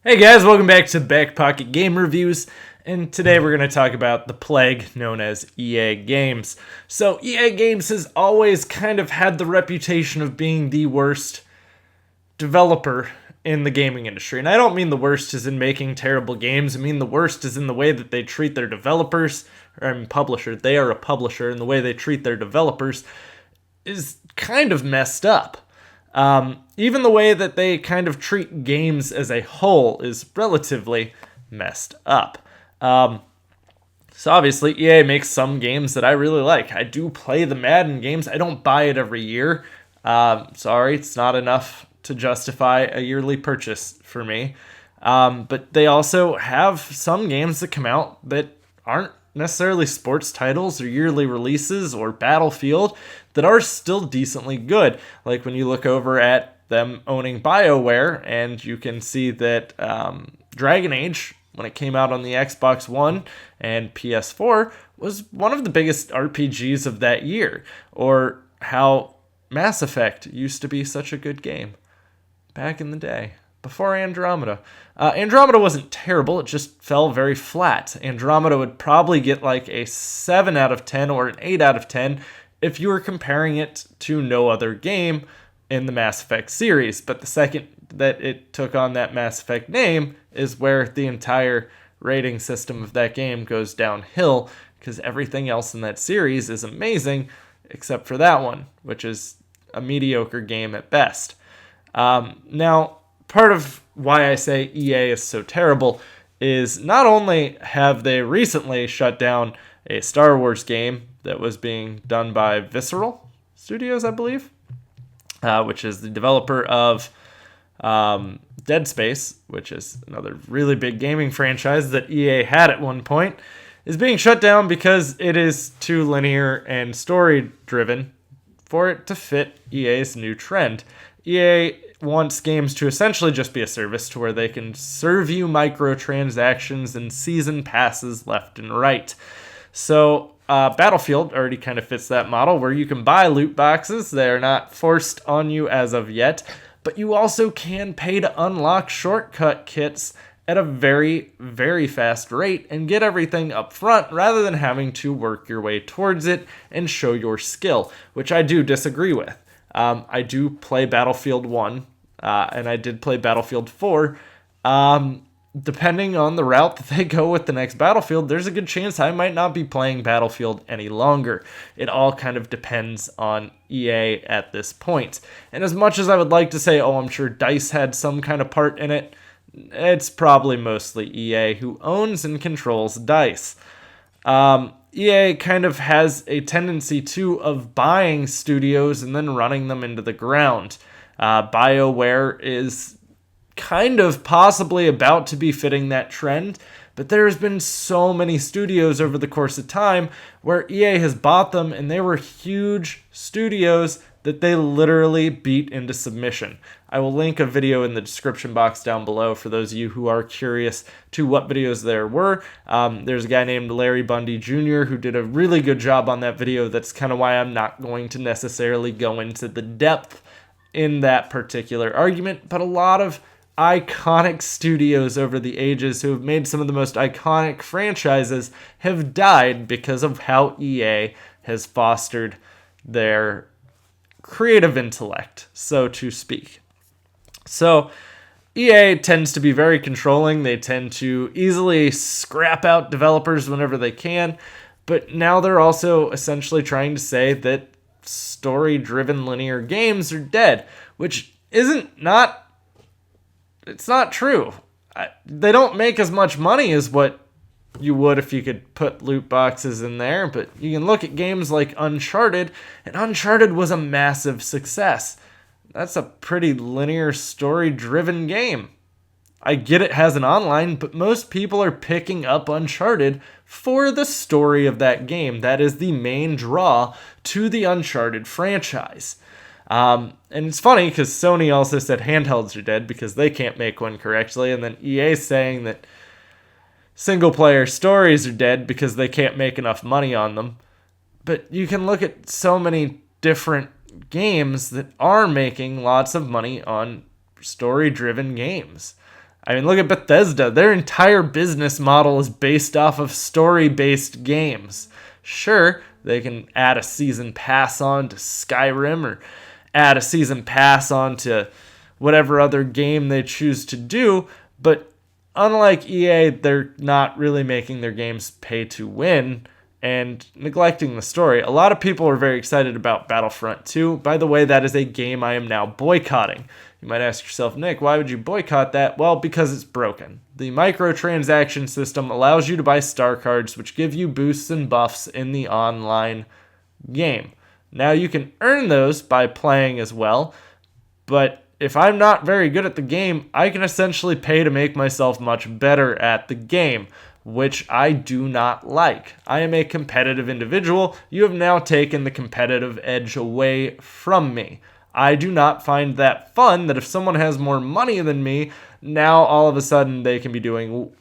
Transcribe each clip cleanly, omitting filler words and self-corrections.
Hey guys, welcome back to Backpocket Game Reviews, and today we're going to talk about the plague known as EA Games. So EA Games has always kind of had the reputation of being the worst developer in the gaming industry. And I don't mean the worst as in making terrible games, I mean the worst is in the way that they treat their developers, publisher. They are a publisher, and the way they treat their developers is kind of messed up. Even the way that they kind of treat games as a whole is relatively messed up. So obviously EA makes some games that I really like. I do play the Madden games. I don't buy it every year. Sorry, it's not enough to justify a yearly purchase for me. But they also have some games that come out that aren't necessarily sports titles or yearly releases or Battlefield that are still decently good. Like when you look over at them owning BioWare, and you can see that Dragon Age, when it came out on the Xbox One and PS4, was one of the biggest RPGs of that year. Or how Mass Effect used to be such a good game back in the day, before Andromeda. Andromeda wasn't terrible, it just fell very flat. Andromeda would probably get like a 7 out of 10 or an 8 out of 10 if you were comparing it to no other game in the Mass Effect series. But the second that it took on that Mass Effect name is where the entire rating system of that game goes downhill, because everything else in that series is amazing except for that one, which is a mediocre game at best. Now, part of why I say EA is so terrible is not only have they recently shut down a Star Wars game that was being done by Visceral Studios, I believe, which is the developer of Dead Space, which is another really big gaming franchise that EA had at one point, is being shut down because it is too linear and story-driven for it to fit EA's new trend. EA wants games to essentially just be a service to where they can serve you microtransactions and season passes left and right. So Battlefield already kind of fits that model, where you can buy loot boxes. They're not forced on you as of yet, but you also can pay to unlock shortcut kits at a very, very fast rate and get everything up front rather than having to work your way towards it and show your skill, which I do disagree with. I do play Battlefield 1, and I did play Battlefield 4. Depending on the route that they go with the next Battlefield, there's a good chance I might not be playing Battlefield any longer. It all kind of depends on EA at this point. And as much as I would like to say, oh, I'm sure DICE had some kind of part in it, it's probably mostly EA who owns and controls DICE. EA kind of has a tendency, too, of buying studios and then running them into the ground. BioWare is kind of possibly about to be fitting that trend, but there's been so many studios over the course of time where EA has bought them, and they were huge studios that they literally beat into submission. I will link a video in the description box down below for those of you who are curious to what videos there were. There's a guy named Larry Bundy Jr. who did a really good job on that video. That's kind of why I'm not going to necessarily go into the depth in that particular argument, but a lot of iconic studios over the ages who have made some of the most iconic franchises have died because of how EA has fostered their creative intellect, so to speak. So EA tends to be very controlling. They tend to easily scrap out developers whenever they can, but now they're also essentially trying to say that story-driven linear games are dead, which it's not true. They don't make as much money as what you would if you could put loot boxes in there, but you can look at games like Uncharted, and Uncharted was a massive success. That's a pretty linear, story-driven game. I get it has an online, but most people are picking up Uncharted for the story of that game. That is the main draw to the Uncharted franchise. And it's funny because Sony also said handhelds are dead because they can't make one correctly, and then EA saying that single-player stories are dead because they can't make enough money on them. But you can look at so many different games that are making lots of money on story-driven games. I mean, look at Bethesda. Their entire business model is based off of story-based games. Sure, they can add a season pass on to Skyrim or add a season pass on to whatever other game they choose to do, but unlike EA, they're not really making their games pay to win and neglecting the story. A lot of people are very excited about Battlefront 2. By the way, that is a game I am now boycotting. You might ask yourself, Nick, why would you boycott that? Well, because it's broken. The microtransaction system allows you to buy star cards, which give you boosts and buffs in the online game. Now, you can earn those by playing as well, but if I'm not very good at the game, I can essentially pay to make myself much better at the game, which I do not like. I am a competitive individual. You have now taken the competitive edge away from me. I do not find that fun that if someone has more money than me, now all of a sudden they can be doing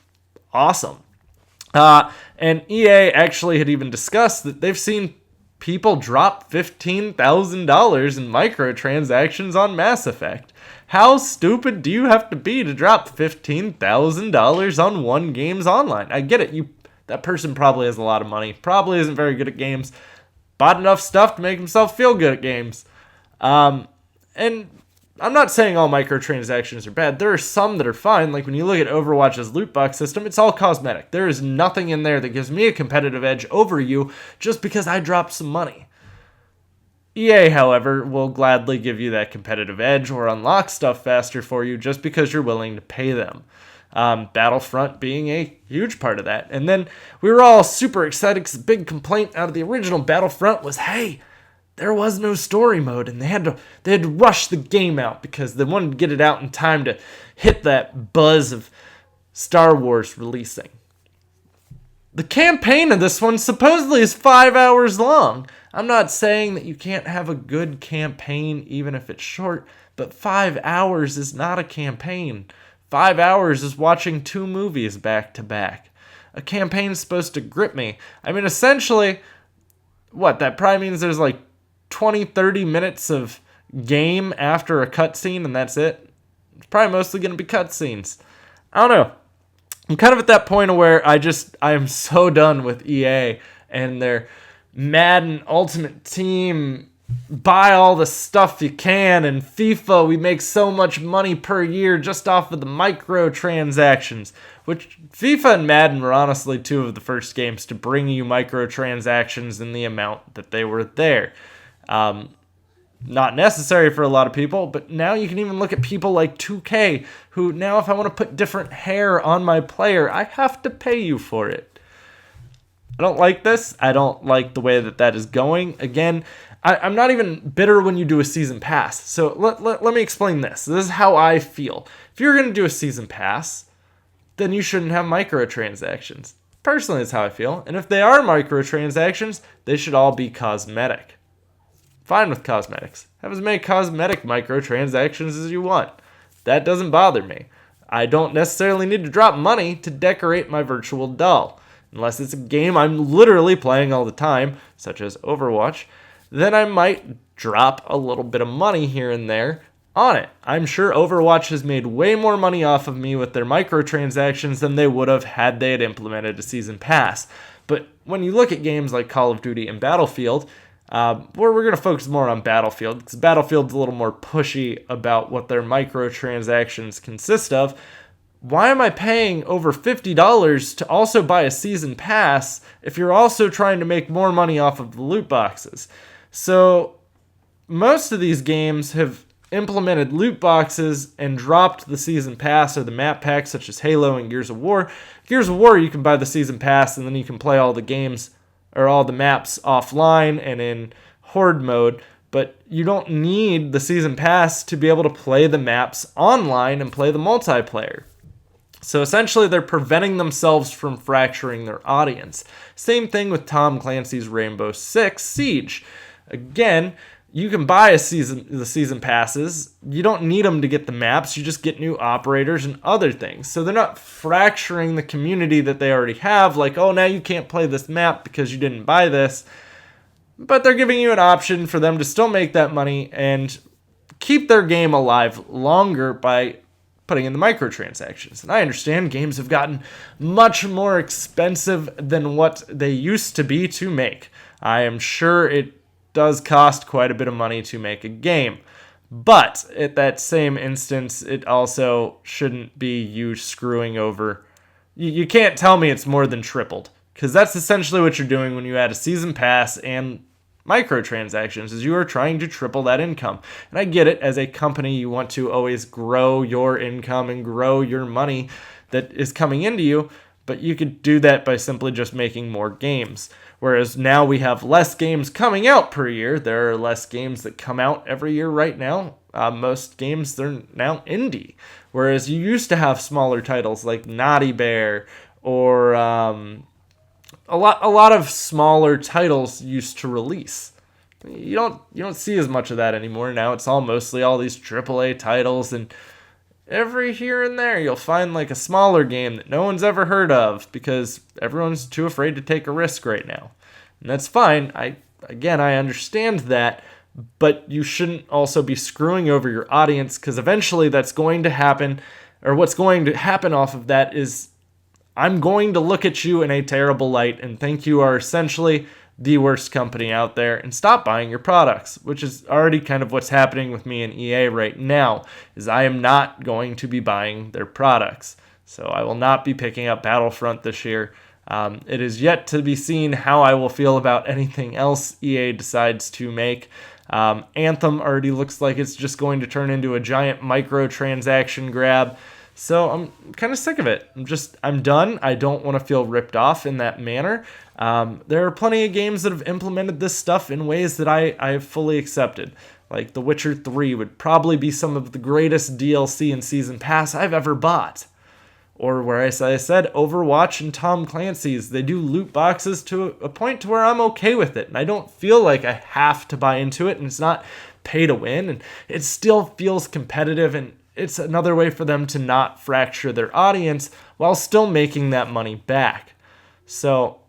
awesome. And EA actually had even discussed that they've seen people drop $15,000 in microtransactions on Mass Effect. How stupid do you have to be to drop $15,000 on one game's online? I get it. That person probably has a lot of money, probably isn't very good at games, bought enough stuff to make himself feel good at games. And I'm not saying all microtransactions are bad. There are some that are fine. Like when you look at Overwatch's loot box system, it's all cosmetic. There is nothing in there that gives me a competitive edge over you just because I dropped some money. EA, however, will gladly give you that competitive edge or unlock stuff faster for you just because you're willing to pay them. Battlefront being a huge part of that. And then we were all super excited because the big complaint out of the original Battlefront was, hey, there was no story mode, and they had to rush the game out because they wanted to get it out in time to hit that buzz of Star Wars releasing. The campaign of this one supposedly is 5 hours long. I'm not saying that you can't have a good campaign even if it's short, but 5 hours is not a campaign. 5 hours is watching 2 movies back to back. A campaign is supposed to grip me. I mean, essentially, that probably means there's like 20, 30 minutes of game after a cutscene and that's it. It's probably mostly going to be cutscenes. I don't know. I'm kind of at that point where I am so done with EA and their Madden Ultimate Team, buy all the stuff you can, and FIFA, we make so much money per year just off of the microtransactions, which FIFA and Madden were honestly 2 of the first games to bring you microtransactions in the amount that they were there. Not necessary for a lot of people, but now you can even look at people like 2K, who now if I want to put different hair on my player, I have to pay you for it. I don't like this. I don't like the way that is going. Again, I'm not even bitter when you do a season pass. So let me explain this. This is how I feel. If you're going to do a season pass, then you shouldn't have microtransactions. Personally, that's how I feel. And if they are microtransactions, they should all be cosmetic. Fine with cosmetics. Have as many cosmetic microtransactions as you want. That doesn't bother me. I don't necessarily need to drop money to decorate my virtual doll. Unless it's a game I'm literally playing all the time, such as Overwatch, then I might drop a little bit of money here and there on it. I'm sure Overwatch has made way more money off of me with their microtransactions than they would have had they had implemented a season pass. But when you look at games like Call of Duty and Battlefield, where we're going to focus more on Battlefield, because Battlefield's a little more pushy about what their microtransactions consist of. Why am I paying over $50 to also buy a season pass if you're also trying to make more money off of the loot boxes? So most of these games have implemented loot boxes and dropped the season pass or the map packs, such as Halo and Gears of War. Gears of War, you can buy the season pass and then you can play all the games or all the maps offline and in horde mode, but you don't need the season pass to be able to play the maps online and play the multiplayer. So essentially they're preventing themselves from fracturing their audience. Same thing with Tom Clancy's Rainbow Six Siege. Again, you can buy the season passes. You don't need them to get the maps. You just get new operators and other things. So they're not fracturing the community that they already have. Like, oh, now you can't play this map because you didn't buy this. But they're giving you an option for them to still make that money and keep their game alive longer by putting in the microtransactions. And I understand games have gotten much more expensive than what they used to be to make. I am sure it does cost quite a bit of money to make a game. But at that same instance, it also shouldn't be you screwing over. You can't tell me it's more than tripled, because that's essentially what you're doing when you add a season pass and microtransactions, is you are trying to triple that income. And I get it, as a company, you want to always grow your income and grow your money that is coming into you, but you could do that by simply just making more games. Whereas now we have less games coming out per year. There are less games that come out every year right now. Most games, they're now indie. Whereas you used to have smaller titles like Naughty Bear, or a lot of smaller titles used to release. You don't see as much of that anymore. Now it's mostly all these AAA titles, and every here and there you'll find like a smaller game that no one's ever heard of because everyone's too afraid to take a risk right now. And that's fine. I understand that, but you shouldn't also be screwing over your audience, because eventually that's going to happen, or what's going to happen off of that is I'm going to look at you in a terrible light and think you are essentially the worst company out there and stop buying your products, which is already kind of what's happening with me and EA right now, is I am not going to be buying their products. So I will not be picking up Battlefront this year. It is yet to be seen how I will feel about anything else EA decides to make. Anthem already looks like it's just going to turn into a giant microtransaction grab. So I'm kind of sick of it. I'm done. I don't want to feel ripped off in that manner. There are plenty of games that have implemented this stuff in ways that I have fully accepted. Like The Witcher 3 would probably be some of the greatest DLC and Season Pass I've ever bought. Or where I said, Overwatch and Tom Clancy's, they do loot boxes to a point to where I'm okay with it. And I don't feel like I have to buy into it, and it's not pay to win. And it still feels competitive, and it's another way for them to not fracture their audience while still making that money back. So,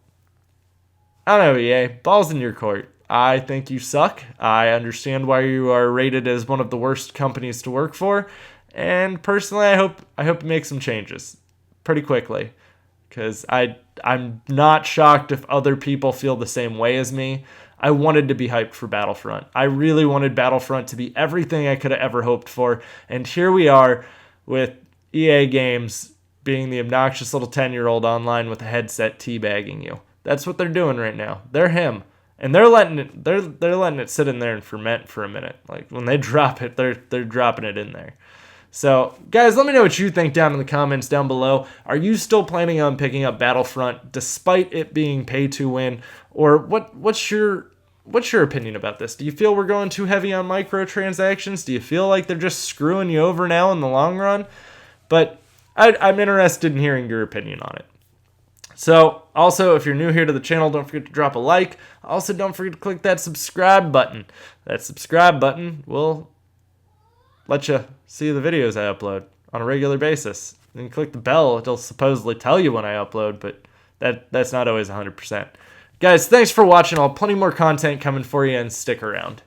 I don't know, EA, ball's in your court. I think you suck. I understand why you are rated as one of the worst companies to work for. And personally, I hope you make some changes pretty quickly, because I'm not shocked if other people feel the same way as me. I wanted to be hyped for Battlefront. I really wanted Battlefront to be everything I could have ever hoped for. And here we are with EA Games being the obnoxious little 10-year-old online with a headset teabagging you. That's what they're doing right now. They're him. And they're letting it sit in there and ferment for a minute. Like when they drop it, they're dropping it in there. So, guys, let me know what you think down in the comments down below. Are you still planning on picking up Battlefront despite it being pay to win? Or what's your opinion about this? Do you feel we're going too heavy on microtransactions? Do you feel like they're just screwing you over now in the long run? But I'm interested in hearing your opinion on it. So, also, if you're new here to the channel, don't forget to drop a like. Also, don't forget to click that subscribe button. That subscribe button will let you see the videos I upload on a regular basis. Then click the bell. It'll supposedly tell you when I upload, but that's not always 100%. Guys, thanks for watching. I'll have plenty more content coming for you, and stick around.